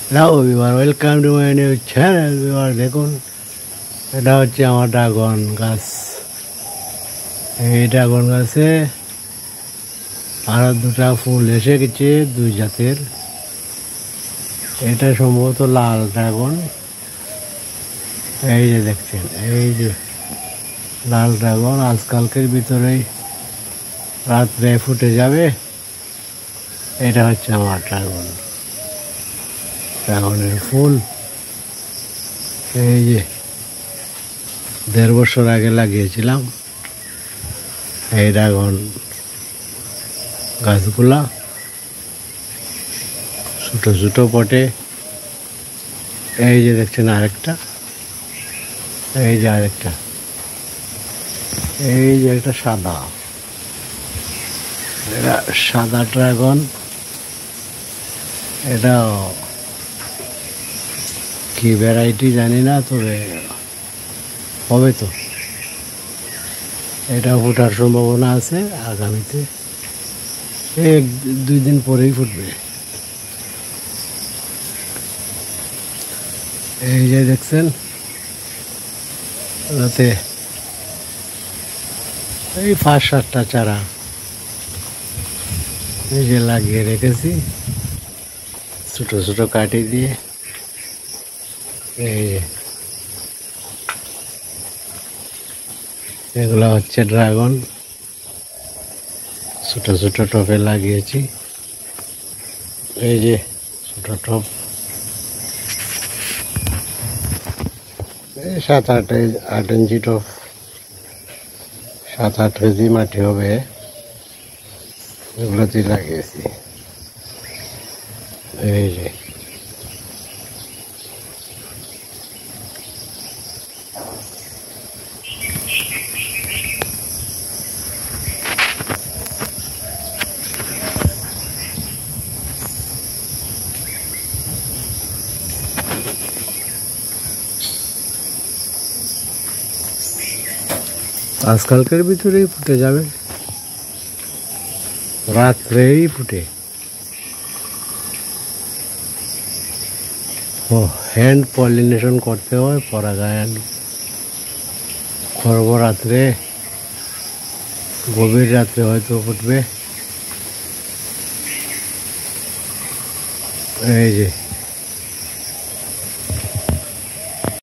Hello everyone, welcome to my new channel. এবার দেখুন, এটা হচ্ছে আমার ড্রাগন গাছ। এই ড্রাগন গাছে আরো দুটা ফুল এসে গেছে, দুই জাতের। এটা সম্ভবত লাল ড্রাগন। এই যে দেখছেন, এই যে লাল ড্রাগন আজকালকের ভিতরেই রাত্রে ফুটে যাবে। এটা হচ্ছে আমার ড্রাগনের ফুল। এই যে 1.5 বছর আগে লাগিয়েছিলাম এই ড্রাগন গাছগুলা, ছোট ছোট পটে। এই যে দেখছেন আরেকটা, এই যে আরেকটা, এই যে একটা সাদা, এটা সাদা ড্রাগন। এটা কি ভ্যারাইটি জানি না, তবে হবে তো। এটা ফোটার সম্ভাবনা আছে আগামীতে, 1-2 দিন পরেই ফুটবে। এই যে দেখছেন, ওতে এই 5-7টা চারা এই যে লাগিয়ে রেখেছি ছোট ছোট কাঠি দিয়ে। এই যে এগুলো হচ্ছে ড্রাগন, ছোট ছোট টবে লাগিয়েছি। এই যে ছোট টব, এই 7-8 ইঞ্চি টব, 7-8 কেজি মাটি হবে, এগুলোতে লাগিয়েছি। এই যে আজকালকের ভিতরেই ফুটে যাবে, রাত্রেই ফুটে। ও হ্যান্ড পলিনেশন করতে হয়, পরাগায়ন করবো রাত্রে, গভীর রাত্রে হয়তো ফুটবে। এই যে